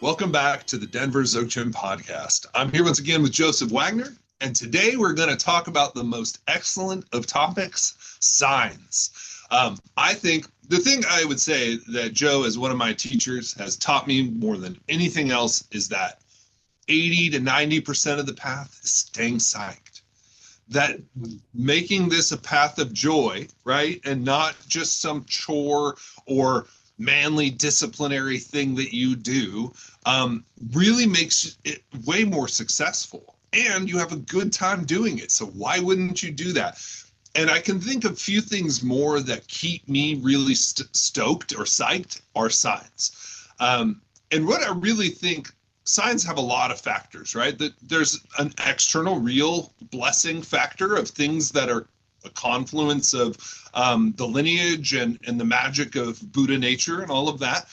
Welcome back to the Denver Dzogchen podcast. I'm here once again with Joseph Wagner, and today we're going to talk about the most excellent of topics, signs. I think the thing I would say that Joe, as one of my teachers, has taught me more than anything else is that 80 to 90% of the path is staying psyched. That making this a path of joy, right? And not just some chore or manly disciplinary thing that you do, really makes it way more successful. And you have a good time doing it. So why wouldn't you do that? And I can think of a few things more that keep me really stoked or psyched are signs. And what I really think, signs have a lot of factors, right? That there's an external real blessing factor of things that are a confluence of the lineage and the magic of Buddha nature and all of that.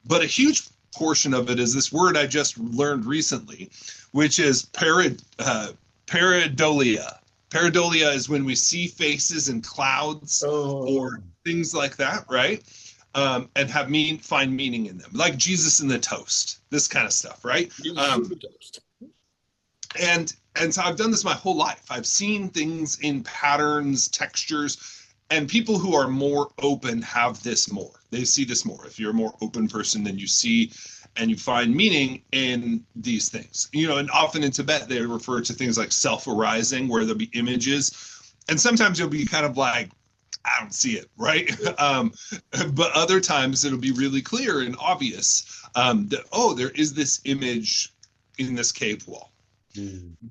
But a huge portion of it is this word I just learned recently, which is pareidolia. Pareidolia is when we see faces in clouds or things like that, right? And find meaning in them, like Jesus in the toast, this kind of stuff, right? And so I've done this my whole life. I've seen things in patterns, textures, and people who are more open have this more. They see this more. If you're a more open person, then you see and you find meaning in these things. You know, and often in Tibet, they refer to things like self-arising, where there'll be images. And sometimes you'll be kind of like, I don't see it, right? But other times it'll be really clear and obvious that, oh, there is this image in this cave wall.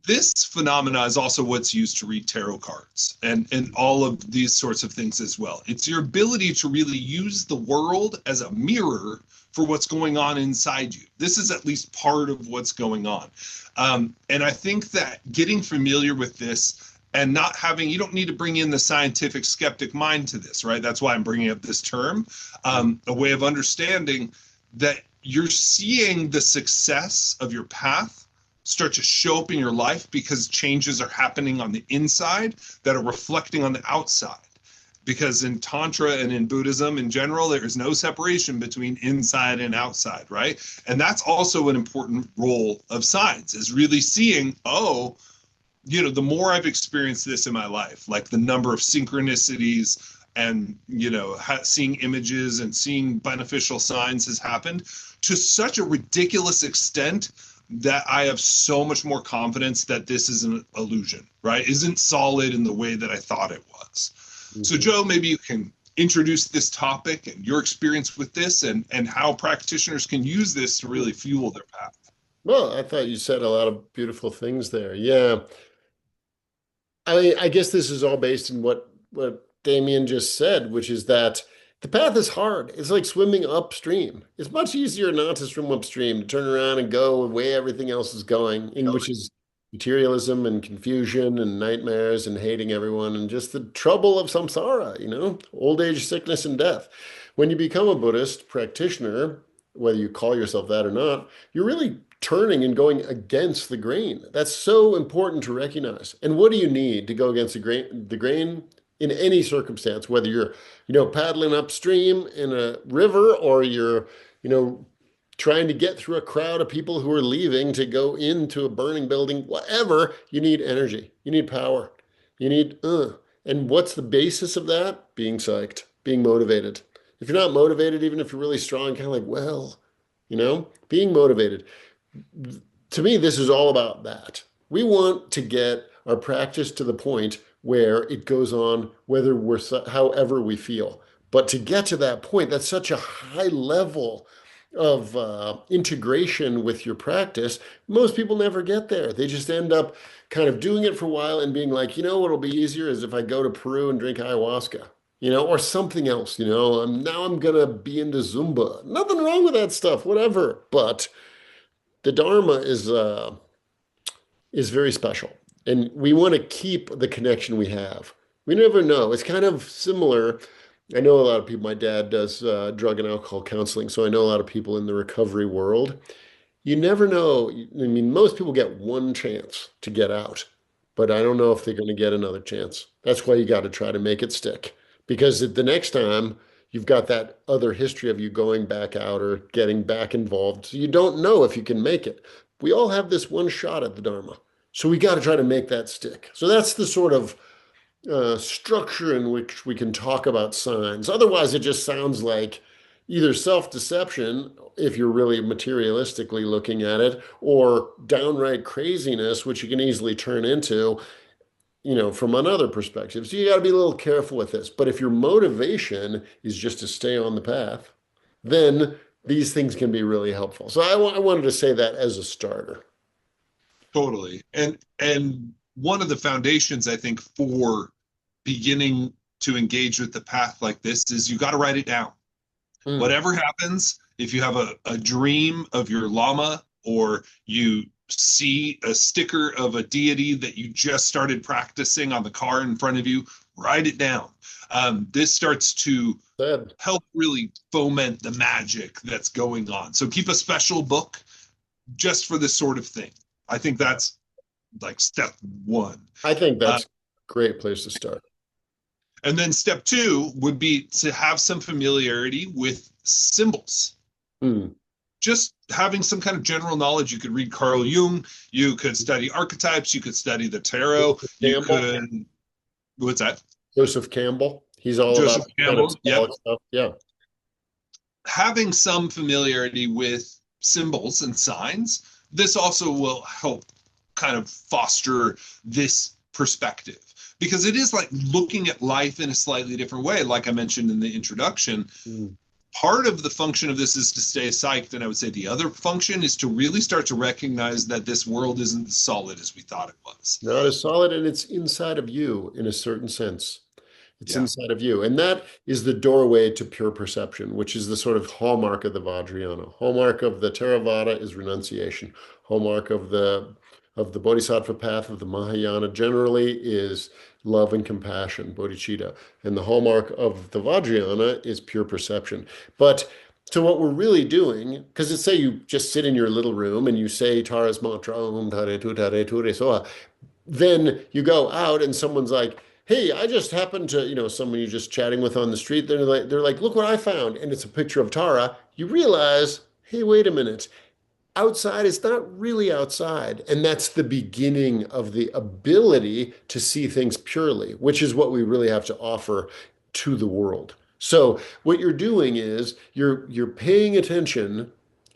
This phenomena is also what's used to read tarot cards and all of these sorts of things as well. It's your ability to really use the world as a mirror for what's going on inside you. This is at least part of what's going on. And I think that getting familiar with this and not having, you don't need to bring in the scientific skeptic mind to this, right? That's why I'm bringing up this term, a way of understanding that you're seeing the success of your path start to show up in your life because changes are happening on the inside that are reflecting on the outside. Because in Tantra and in Buddhism in general, there is no separation between inside and outside, right? And that's also an important role of signs, is really seeing, oh, you know, the more I've experienced this in my life, like the number of synchronicities and, you know, seeing images and seeing beneficial signs has happened to such a ridiculous extent that I have so much more confidence that this is an illusion, right? Isn't solid in the way that I thought it was. Mm-hmm. So Joe, maybe you can introduce this topic and your experience with this and how practitioners can use this to really fuel their path. Well, I thought you said a lot of beautiful things there. Yeah. I guess this is all based in what Damien just said, which is that the path is hard. It's like swimming upstream. It's much easier not to swim upstream, to turn around and go the way everything else is going, which is materialism and confusion and nightmares and hating everyone and just the trouble of samsara, you know, old age, sickness, and death. When you become a Buddhist practitioner, whether you call yourself that or not, you're really turning and going against the grain. That's so important to recognize. And what do you need to go against the grain in any circumstance, whether you're, you know, paddling upstream in a river or you're, you know, trying to get through a crowd of people who are leaving to go into a burning building, whatever, you need energy, you need power, you need, and what's the basis of that? Being psyched, being motivated. If you're not motivated, even if you're really strong, kind of like, well, you know, being motivated. To me, this is all about that. We want to get our practice to the point where it goes on, whether we're, however we feel. But to get to that point, that's such a high level of integration with your practice. Most people never get there. They just end up kind of doing it for a while and being like, you know, what'll be easier is if I go to Peru and drink ayahuasca, you know, or something else, you know, now I'm going to be into Zumba. Nothing wrong with that stuff, whatever. But the Dharma is very special. And we want to keep the connection we have. We never know. It's kind of similar. I know a lot of people, my dad does drug and alcohol counseling, so I know a lot of people in the recovery world. You never know. I mean, most people get one chance to get out, but I don't know if they're going to get another chance. That's why you got to try to make it stick. Because the next time you've got that other history of you going back out or getting back involved. So you don't know if you can make it. We all have this one shot at the Dharma. So we got to try to make that stick. So that's the sort of structure in which we can talk about signs. Otherwise, it just sounds like either self-deception, if you're really materialistically looking at it, or downright craziness, which you can easily turn into, from another perspective. So you got to be a little careful with this. But if your motivation is just to stay on the path, then these things can be really helpful. So I wanted to say that as a starter. Totally. And one of the foundations, I think, for beginning to engage with the path like this is you got to write it down. Whatever happens, if you have a dream of your Lama, or you see a sticker of a deity that you just started practicing on the car in front of you, write it down. This starts to help really foment the magic that's going on. So keep a special book just for this sort of thing. I think that's like step one. I think that's a great place to start. And then step two would be to have some familiarity with symbols. Just having some kind of general knowledge. You could read Carl Jung, you could study archetypes, you could study the tarot, you could, what's that? Joseph Campbell. He's all Joseph about Campbell, stuff. Yeah. Having some familiarity with symbols and signs, this also will help kind of foster this perspective. Because it is like looking at life in a slightly different way. Like I mentioned in the introduction, part of the function of this is to stay psyched. And I would say the other function is to really start to recognize that this world isn't as solid as we thought it was. Not as solid, and it's inside of you in a certain sense. It's inside of you. And that is the doorway to pure perception, which is the sort of hallmark of the Vajrayana. Hallmark of the Theravada is renunciation. Hallmark of the Bodhisattva path of the Mahayana generally is love and compassion, bodhicitta. And the hallmark of the Vajrayana is pure perception. But so what we're really doing, because it's say you just sit in your little room and you say Tara's mantra, Om Tare Tu Tare Ture Soha, then you go out and someone's like, hey, I just happened to, someone you're just chatting with on the street, they're like, look what I found. And it's a picture of Tara. You realize, hey, wait a minute. Outside is not really outside. And that's the beginning of the ability to see things purely, which is what we really have to offer to the world. So what you're doing is you're paying attention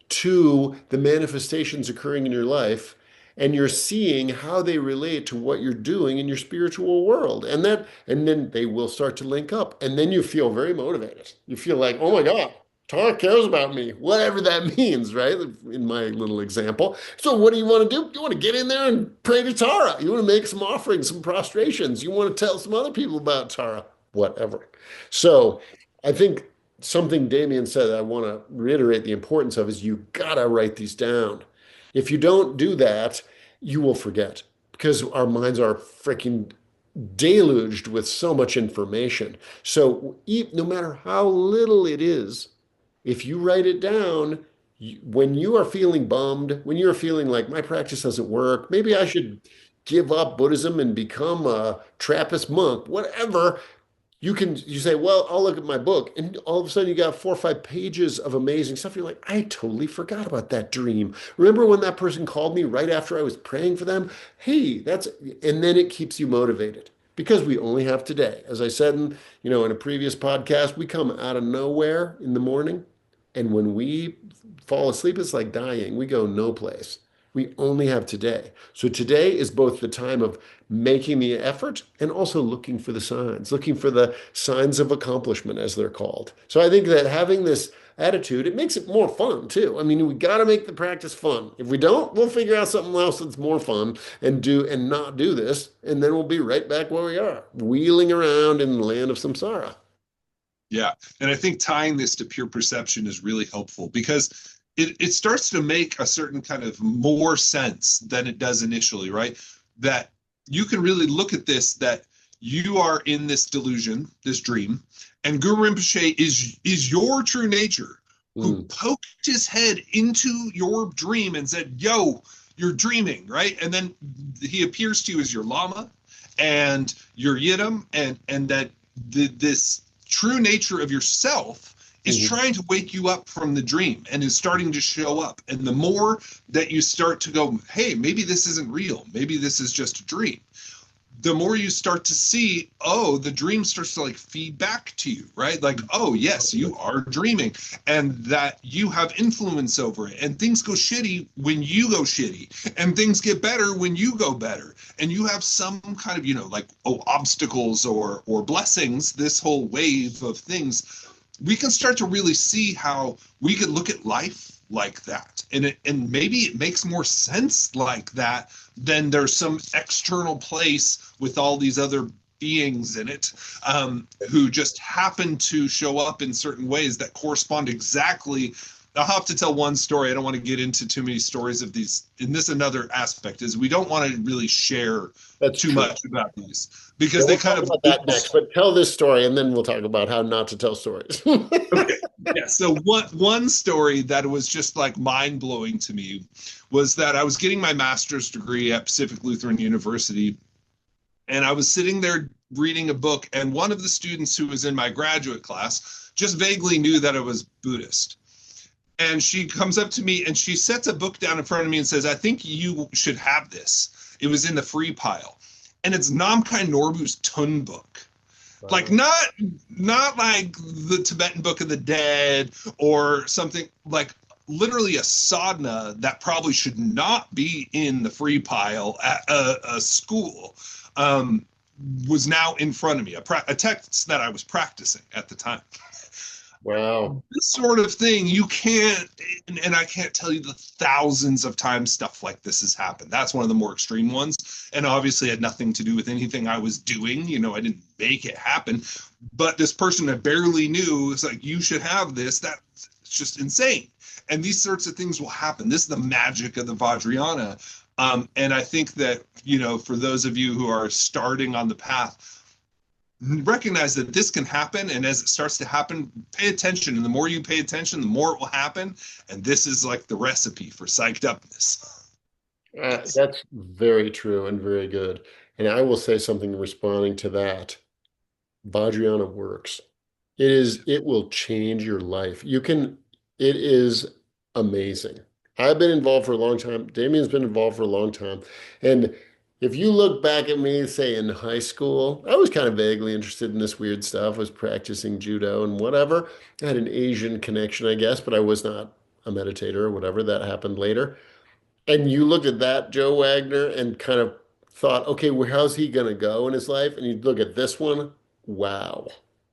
to the manifestations occurring in your life, and you're seeing how they relate to what you're doing in your spiritual world. And then they will start to link up. And then you feel very motivated. You feel like, oh my God, Tara cares about me, whatever that means, right? In my little example. So what do you want to do? You want to get in there and pray to Tara. You want to make some offerings, some prostrations. You want to tell some other people about Tara, whatever. So I think something Damien said that I want to reiterate the importance of is you got to write these down. If you don't do that, you will forget, because our minds are freaking deluged with so much information. So no matter how little it is, if you write it down, when you are feeling bummed, when you're feeling like my practice doesn't work, maybe I should give up Buddhism and become a Trappist monk, whatever, you say, well, I'll look at my book. And all of a sudden you got 4 or 5 pages of amazing stuff. You're like, I totally forgot about that dream. Remember when that person called me right after I was praying for them? Hey, and then it keeps you motivated, because we only have today. As I said in a previous podcast, we come out of nowhere in the morning. And when we fall asleep, it's like dying. We go no place. We only have today. So today is both the time of making the effort and also looking for the signs of accomplishment, as they're called. So I think that having this attitude, it makes it more fun too. I mean, we got to make the practice fun. If we don't, we'll figure out something else that's more fun and not do this. And then we'll be right back where we are, wheeling around in the land of samsara. Yeah. And I think tying this to pure perception is really helpful, because it starts to make a certain kind of more sense than it does initially, right? That you can really look at this, that you are in this delusion, this dream, and Guru Rinpoche is your true nature, who poked his head into your dream and said, yo, you're dreaming, right? And then he appears to you as your Lama and your Yidam, and that this true nature of yourself is trying to wake you up from the dream and is starting to show up. And the more that you start to go, hey, maybe this isn't real, maybe this is just a dream, the more you start to see, oh, the dream starts to like feed back to you, right? Like, oh, yes, you are dreaming, and that you have influence over it. And things go shitty when you go shitty, and things get better when you go better. And you have some kind of, like, obstacles or blessings, this whole wave of things. We can start to really see how we could look at life like that. And maybe it makes more sense like that than there's some external place with all these other beings in it, who just happen to show up in certain ways that correspond exactly. I'll have to tell one story. I don't want to get into too many stories of these. And this another aspect is we don't want to really share too much about these, because they kind of about that next. But tell this story, and then we'll talk about how not to tell stories. Okay. Yeah. So one story that was just like mind blowing to me was that I was getting my master's degree at Pacific Lutheran University, and I was sitting there reading a book, and one of the students who was in my graduate class just vaguely knew that I was Buddhist. And she comes up to me and she sets a book down in front of me and says, I think you should have this. It was in the free pile. And it's Namkhai Norbu's Tun book. Wow. Like not like the Tibetan Book of the Dead or something, like literally a sadhana that probably should not be in the free pile at a school, was now in front of me, a text that I was practicing at the time. Wow. This sort of thing, you can't, and I can't tell you the thousands of times stuff like this has happened. That's one of the more extreme ones, and obviously had nothing to do with anything I was doing. I didn't make it happen. But this person I barely knew was like, you should have this. That's just insane. And these sorts of things will happen. This is the magic of the Vajrayana. And I think that, for those of you who are starting on the path, recognize that this can happen, and as it starts to happen, pay attention, and the more you pay attention, the more it will happen. And this is like the recipe for psyched upness. That's very true and very good. And I will say something responding to that. Vajrayana works. It will change your life. It is amazing. I've been involved for a long time. Damien's been involved for a long time. And if you look back at me, say in high school, I was kind of vaguely interested in this weird stuff. I was practicing judo and whatever. I had an Asian connection, I guess, but I was not a meditator or whatever. That happened later. And you look at that, Joe Wagner, and kind of thought, okay, well, how's he going to go in his life? And you look at this one, wow.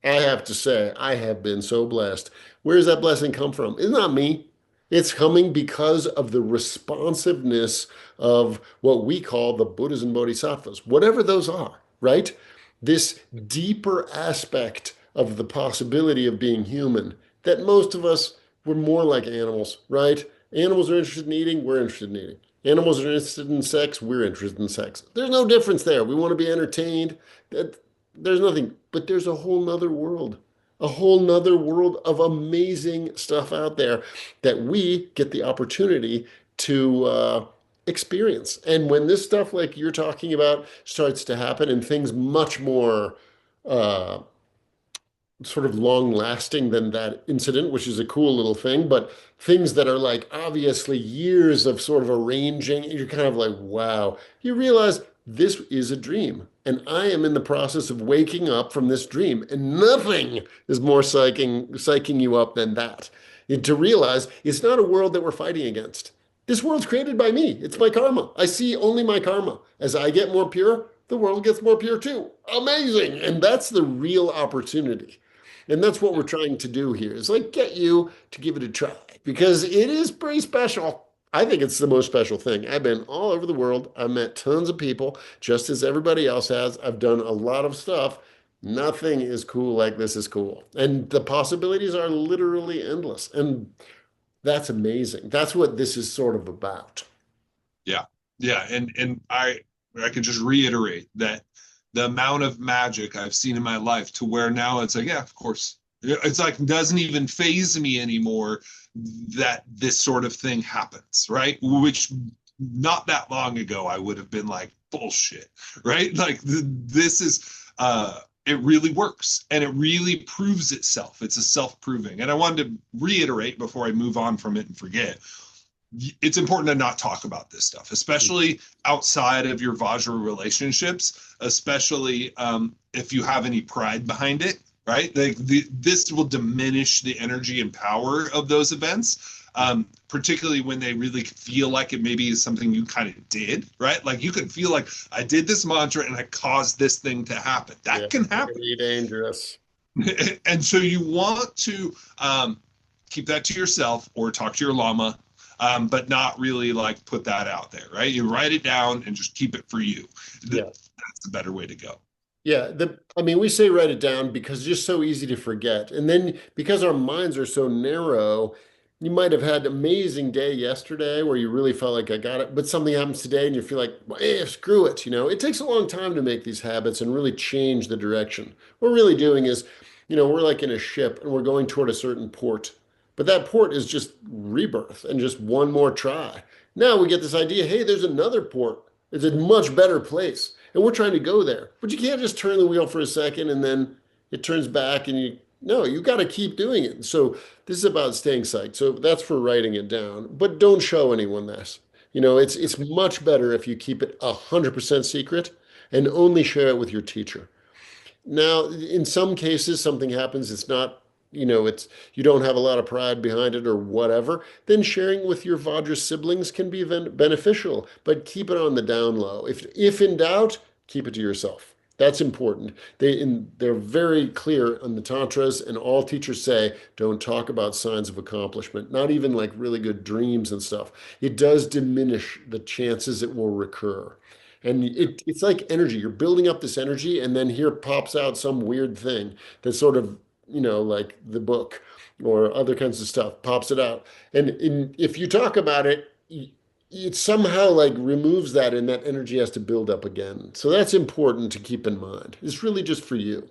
I have to say, I have been so blessed. Where does that blessing come from? It's not me. It's coming because of the responsiveness of what we call the Buddhas and Bodhisattvas, whatever those are, right? This deeper aspect of the possibility of being human that most of us were more like animals, right? Animals are interested in eating, we're interested in eating. Animals are interested in sex, we're interested in sex. There's no difference there. We want to be entertained. There's nothing, but there's a whole nother world. A whole nother world of amazing stuff out there that we get the opportunity to experience. And when this stuff like you're talking about starts to happen and things much more sort of long lasting than that incident, which is a cool little thing, but things that are like obviously years of sort of arranging, you're kind of like, wow, you realize this is a dream. And I am in the process of waking up from this dream. And nothing is more psyching you up than that. And to realize it's not a world that we're fighting against. This world's created by me. It's my karma. I see only my karma. As I get more pure, the world gets more pure too. Amazing. And that's the real opportunity. And that's what we're trying to do here, is like get you to give it a try, because it is pretty special. I think it's the most special thing. I've been all over the world. I've met tons of people, just as everybody else has. I've done a lot of stuff. Nothing is cool like this is cool. And the possibilities are literally endless. And that's amazing. That's what this is sort of about. Yeah. Yeah. And I can just reiterate that the amount of magic I've seen in my life, to where now it's like, yeah, of course. It's like, doesn't even faze me anymore that this sort of thing happens, right? Which not that long ago I would have been like, bullshit, right? Like this is it really works and it really proves itself. It's a self-proving. And I wanted to reiterate before I move on from it and forget, it's important to not talk about this stuff, especially outside of your Vajra relationships, especially if you have any pride behind it, right? Like this will diminish the energy and power of those events, particularly when they really feel like it maybe is something you kind of did, right? Like you could feel like I did this mantra and I caused this thing to happen. That can happen. Very dangerous. And so you want to keep that to yourself or talk to your lama, but not really like put that out there, right? You write it down and just keep it for you. Yeah. That's the better way to go. Yeah, I mean, we say write it down because it's just so easy to forget. And then because our minds are so narrow, you might have had an amazing day yesterday where you really felt like I got it, but something happens today and you feel like, well, screw it. It takes a long time to make these habits and really change the direction. What we're really doing is, we're like in a ship and we're going toward a certain port, but that port is just rebirth and just one more try. Now we get this idea, hey, there's another port. It's a much better place. And we're trying to go there. But you can't just turn the wheel for a second and then it turns back and you got to keep doing it. So this is about staying psyched. So that's for writing it down. But don't show anyone this. It's much better if you keep it 100% secret and only share it with your teacher. Now, in some cases, something happens, it's not, it's you don't have a lot of pride behind it or whatever, then sharing with your Vajra siblings can be beneficial, but keep it on the down low. If in doubt, keep it to yourself. That's important. They're very clear on the tantras, and all teachers say, don't talk about signs of accomplishment, not even like really good dreams and stuff. It does diminish the chances it will recur. And it's like energy. You're building up this energy, and then here pops out some weird thing that's sort of, like the book or other kinds of stuff pops it out. And if you talk about it, it somehow like removes that, and that energy has to build up again. So that's important to keep in mind. It's really just for you.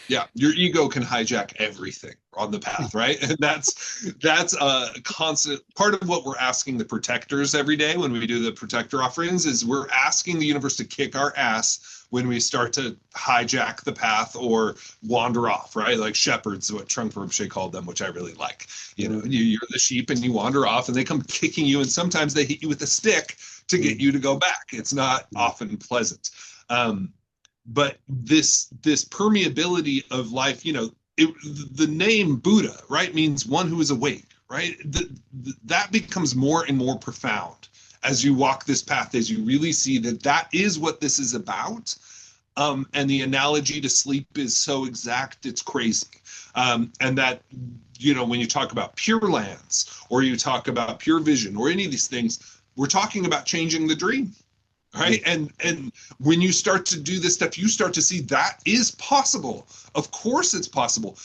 Yeah, your ego can hijack everything on the path, right? And that's a constant part of what we're asking the protectors every day when we do the protector offerings is we're asking the universe to kick our ass when we start to hijack the path or wander off, right? Like shepherds, what Trungpa Rinpoche called them, which I really like. You're the sheep and you wander off and they come kicking you, and sometimes they hit you with a stick to get you to go back. It's not often pleasant. But this permeability of life, the name Buddha, right, means one who is awake, right? That becomes more and more profound as you walk this path, as you really see that is what this is about. And the analogy to sleep is so exact, it's crazy. And that, when you talk about pure lands or you talk about pure vision or any of these things, we're talking about changing the dream. Right. And when you start to do this stuff, you start to see that is possible. Of course, it's possible.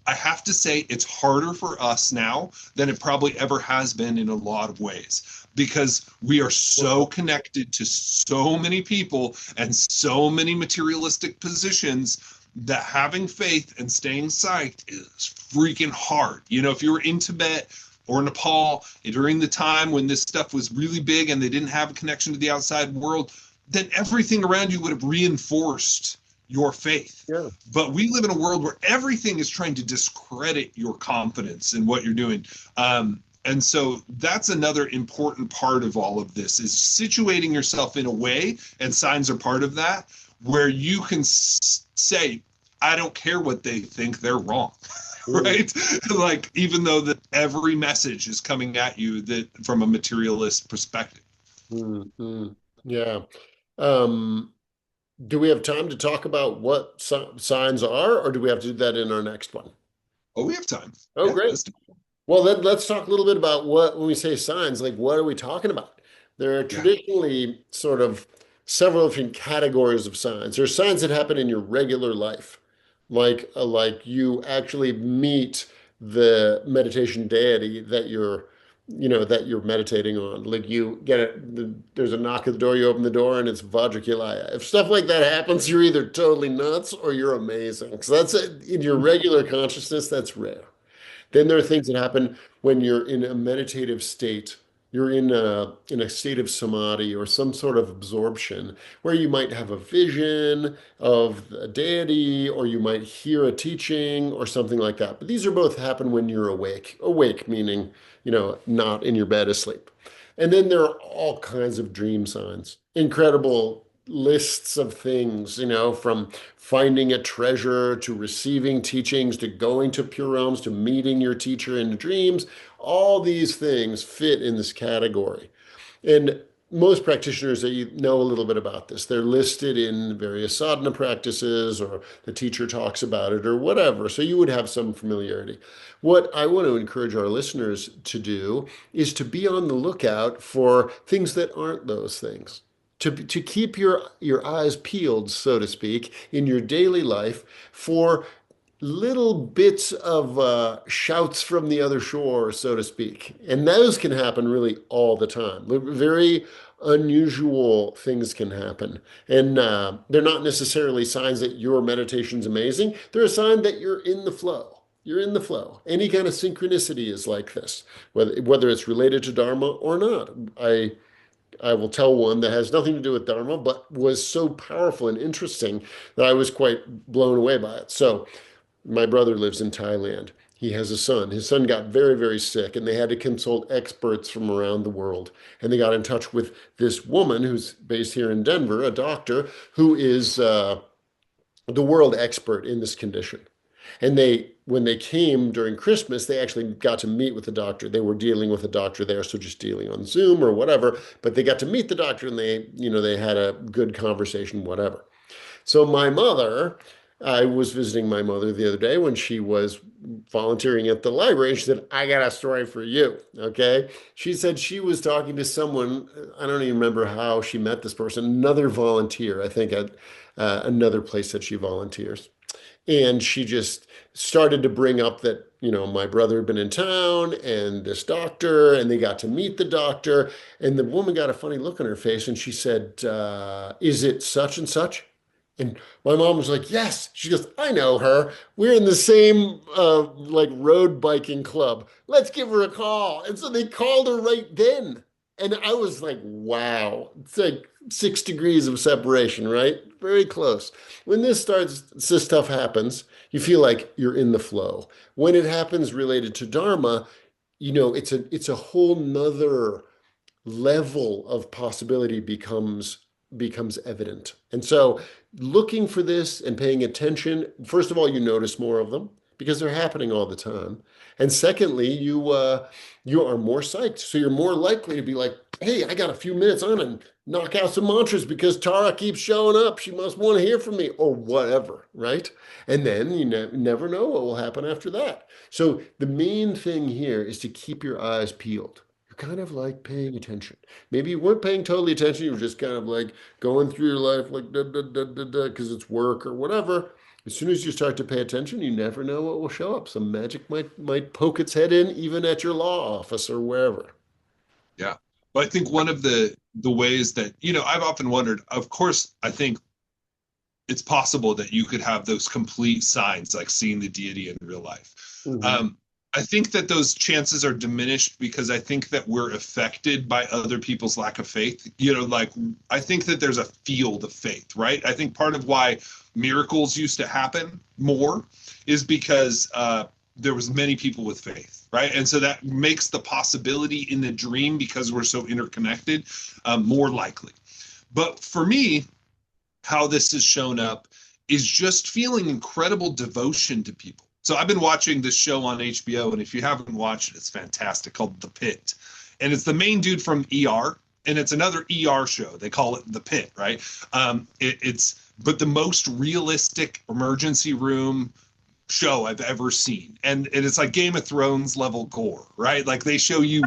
I have to say it's harder for us now than it probably ever has been in a lot of ways, because we are so connected to so many people and so many materialistic positions that having faith and staying psyched is freaking hard. If you were in Tibet or Nepal during the time when this stuff was really big and they didn't have a connection to the outside world, then everything around you would have reinforced your faith. Yeah. But we live in a world where everything is trying to discredit your confidence in what you're doing. And so that's another important part of all of this, is situating yourself in a way, and signs are part of that, where you can say, I don't care what they think, they're wrong. Right? Like, even though that every message is coming at you that from a materialist perspective. Mm-hmm. Yeah. Do we have time to talk about what signs are, or do we have to do that in our next one? Oh, we have time. Oh, Yeah, great. Well, let's talk a little bit about when we say signs, like what are we talking about? There are traditionally sort of several different categories of signs. There are signs that happen in your regular life, like you actually meet the meditation deity that you're meditating on. Like you get it, there's a knock at the door, you open the door, and it's Vajrakilaya. If stuff like that happens, you're either totally nuts or you're amazing. So that's it. In your regular consciousness, that's rare. Then there are things that happen when you're in a meditative state You're in a state of samadhi or some sort of absorption where you might have a vision of a deity or you might hear a teaching or something like that. But these are both happen when you're awake. Awake meaning, not in your bed asleep. And then there are all kinds of dream signs, incredible lists of things, from finding a treasure to receiving teachings to going to pure realms to meeting your teacher in dreams. All these things fit in this category. And most practitioners that you know a little bit about this, they're listed in various sadhana practices or the teacher talks about it or whatever. So you would have some familiarity. What I want to encourage our listeners to do is to be on the lookout for things that aren't those things. To keep your eyes peeled, so to speak, in your daily life for little bits of shouts from the other shore, so to speak. And those can happen really all the time. Very unusual things can happen. And they're not necessarily signs that your meditation's amazing. They're a sign that you're in the flow. You're in the flow. Any kind of synchronicity is like this, whether it's related to Dharma or not. I will tell one that has nothing to do with Dharma, but was so powerful and interesting that I was quite blown away by it. So, my brother lives in Thailand. He has a son. His son got very, very sick, and they had to consult experts from around the world. And they got in touch with this woman who's based here in Denver, a doctor, who is the world expert in this condition. And when they came during Christmas, they actually got to meet with the doctor. They were dealing with a doctor there, so just dealing on Zoom or whatever. But they got to meet the doctor, and they had a good conversation, whatever. So I was visiting my mother the other day when she was volunteering at the library. She said, I got a story for you. Okay. She said she was talking to someone. I don't even remember how she met this person, another volunteer, I think at another place that she volunteers. And she just started to bring up that, my brother had been in town and this doctor, and they got to meet the doctor. And the woman got a funny look on her face and she said, is it such and such? And my mom was like, yes. She goes, I know her. We're in the same like road biking club. Let's give her a call. And so they called her right then. And I was like, wow. It's like 6 degrees of separation, right? Very close. When this stuff happens, you feel like you're in the flow. When it happens related to Dharma, it's a whole nother level of possibility becomes evident. And so looking for this and paying attention, first of all, you notice more of them because they're happening all the time. And secondly, you are more psyched. So you're more likely to be like, hey, I got a few minutes on and knock out some mantras because Tara keeps showing up. She must want to hear from me or whatever, right? And then you never know what will happen after that. So the main thing here is to keep your eyes peeled. Kind of like paying attention. Maybe you weren't paying totally attention. You were just kind of like going through your life like da da da da da because it's work or whatever. As soon as you start to pay attention, you never know what will show up. Some magic might poke its head in, even at your law office or wherever. Yeah. Well, I think one of the ways that, I've often wondered, of course, I think it's possible that you could have those complete signs, like seeing the deity in real life. Mm-hmm. I think that those chances are diminished because I think that we're affected by other people's lack of faith. I think that there's a field of faith, right? I think part of why miracles used to happen more is because there was many people with faith, right? And so that makes the possibility in the dream, because we're so interconnected, more likely. But for me, how this has shown up is just feeling incredible devotion to people. So I've been watching this show on HBO, and if you haven't watched it, it's fantastic, called The Pit. And it's the main dude from ER, and it's another ER show. They call it The Pit, right? But the most realistic emergency room show I've ever seen. And it's like Game of Thrones level gore, right? Like they show you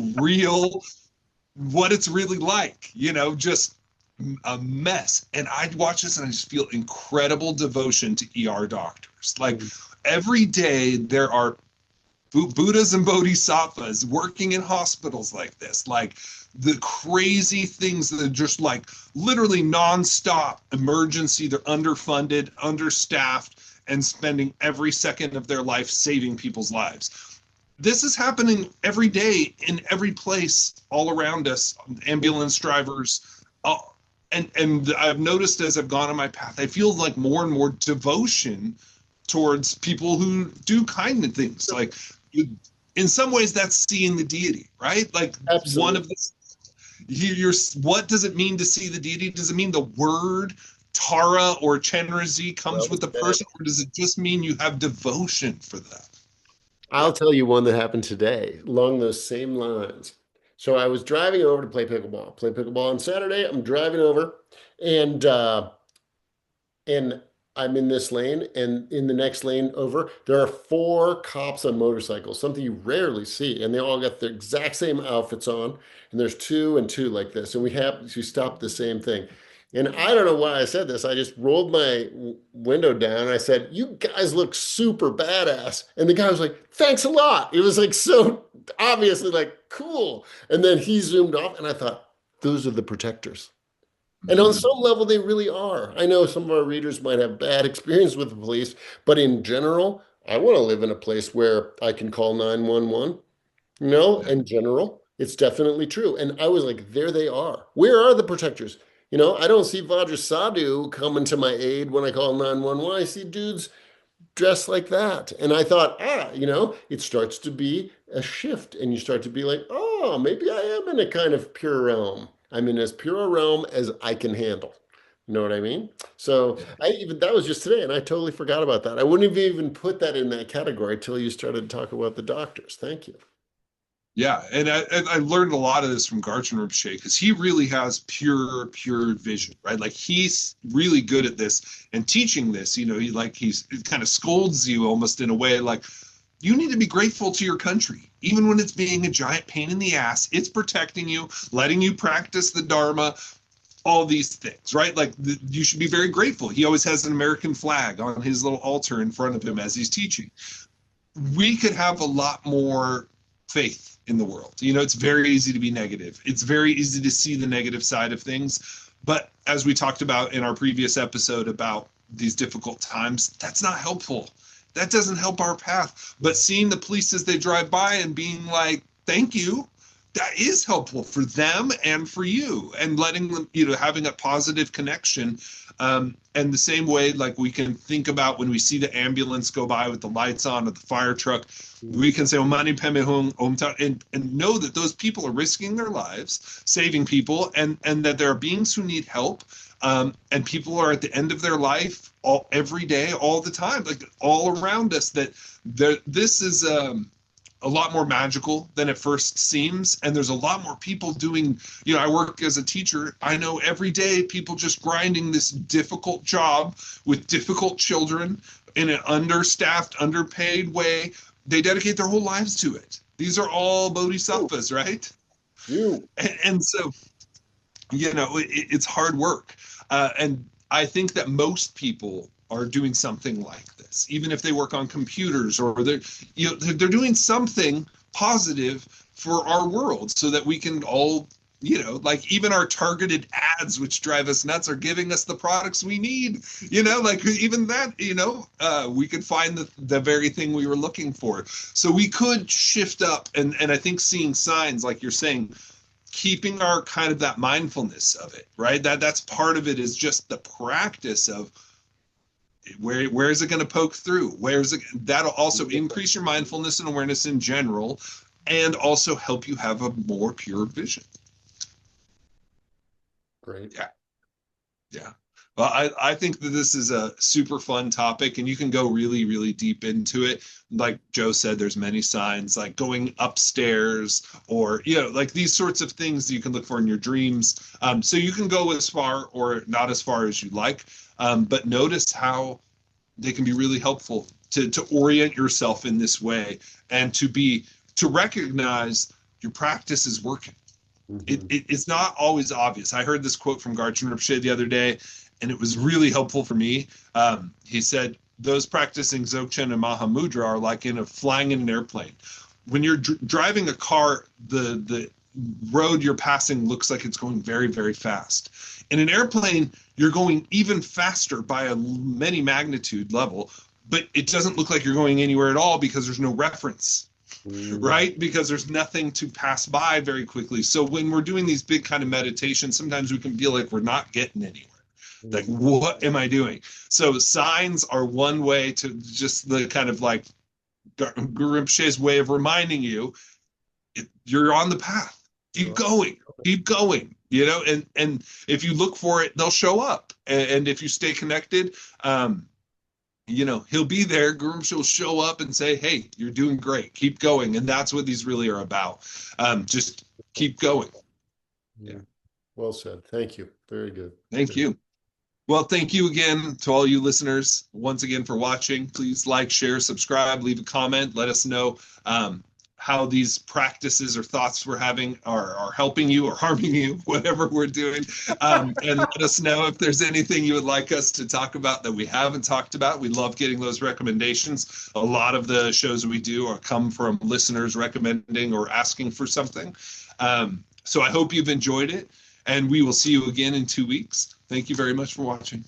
what it's really like, just a mess. And I watch this and I just feel incredible devotion to ER doctors. Like, every day there are Buddhas and Bodhisattvas working in hospitals like this, like the crazy things that are just like literally nonstop emergency. They're underfunded, understaffed, and spending every second of their life saving people's lives. this is happening every day in every place all around us. Ambulance drivers, and I've noticed as I've gone on my path, I feel like more and more devotion towards people who do kind of things. Like, in some ways, that's seeing the deity, right? Like, Absolutely. one of the you're what does it mean to see the deity? Does it mean the word Tara or Chenrezig comes with the person, or does it just mean you have devotion for that? I'll tell you one that happened today along those same lines. So I was driving over to play pickleball on Saturday. I'm driving over, and and I'm in this lane, and in the next lane over, there are four cops on motorcycles, something you rarely see, and they all got the exact same outfits on, and there's two and two like this, and we happen to stop the same thing. And I don't know why I said this. I just rolled my window down and I said, "You guys look super badass." And the guy was like, "Thanks a lot." It was like so obviously like cool. And then he zoomed off, and I thought, those are the protectors. And on some level, they really are. I know some of our readers might have bad experience with the police, but in general, I want to live in a place where I can call 911. No, Yeah. in general, it's definitely true. And I was like, there they are. Where are the protectors? I don't see Vajra Sadhu coming to my aid when I call 911. I see dudes dressed like that. And I thought, it starts to be a shift. And you start to be like, oh, maybe I am in a kind of pure realm. I'm in as pure a realm as I can handle. You know what I mean? So that was just today, and I totally forgot about that. I wouldn't have even put that in that category till you started to talk about the doctors. Thank you. Yeah, and I learned a lot of this from Garchen Rinpoche because he really has pure vision, right? Like, he's really good at this and teaching this. He kind of scolds you almost in a way like, you need to be grateful to your country, even when it's being a giant pain in the ass. It's protecting you, letting you practice the Dharma, all these things, right? Like, you should be very grateful. He always has an American flag on his little altar in front of him as he's teaching. We could have a lot more faith in the world. It's very easy to be negative. It's very easy to see the negative side of things. But as we talked about in our previous episode about these difficult times, that's not helpful. That doesn't help our path. But seeing the police as they drive by and being like, thank you, that is helpful for them and for you, and letting them, having a positive connection. And the same way, like, we can think about when we see the ambulance go by with the lights on, or the fire truck, we can say, Omani Peme Hung Om Ta, and know that those people are risking their lives, saving people, and that there are beings who need help. And people are at the end of their life every day, all the time, like all around us, that this is a lot more magical than it first seems. And there's a lot more people doing, I work as a teacher. I know every day people just grinding this difficult job with difficult children in an understaffed, underpaid way. They dedicate their whole lives to it. These are all bodhisattvas, right? And so, it's hard work. And I think that most people are doing something like this, even if they work on computers, or they're doing something positive for our world, so that we can all, like, even our targeted ads, which drive us nuts, are giving us the products we need. Like, even that, we could find the very thing we were looking for. So we could shift up, and I think seeing signs, like you're saying, keeping our kind of that mindfulness of it, right? That's part of it, is just the practice of where is it going to poke through? That'll also increase your mindfulness and awareness in general, and also help you have a more pure vision. Great. Yeah. Well, I think that this is a super fun topic, and you can go really, really deep into it. Like Joe said, there's many signs, like going upstairs, or, like these sorts of things that you can look for in your dreams. So you can go as far or not as far as you like, but notice how they can be really helpful to orient yourself in this way, and to recognize your practice is working. It's not always obvious. I heard this quote from Garchen Rinpoche the other day, and it was really helpful for me. He said, those practicing Dzogchen and Mahamudra are like flying in an airplane. When you're driving a car, the road you're passing looks like it's going very, very fast. In an airplane, you're going even faster by a many magnitude level, but it doesn't look like you're going anywhere at all, because there's no reference right? Because there's nothing to pass by very quickly. So when we're doing these big kind of meditations, sometimes we can feel like we're not getting anywhere. Like, what am I doing? So signs are one way to just the kind of like Guru Rinpoche's way of reminding you, you're on the path. Keep going, keep going. You know, and if you look for it, they'll show up. And if you stay connected, you know, he'll be there. Guru Rinpoche will show up and say, hey, you're doing great. Keep going. And that's what these really are about. Just keep going. Yeah. Well said. Thank you. Very good. Thank you. Well, thank you again to all you listeners once again for watching. Please like, share, subscribe, leave a comment. Let us know how these practices or thoughts we're having are helping you or harming you, whatever we're doing. And let us know if there's anything you would like us to talk about that we haven't talked about. We love getting those recommendations. A lot of the shows we do are come from listeners recommending or asking for something. So I hope you've enjoyed it, and we will see you again in 2 weeks. Thank you very much for watching.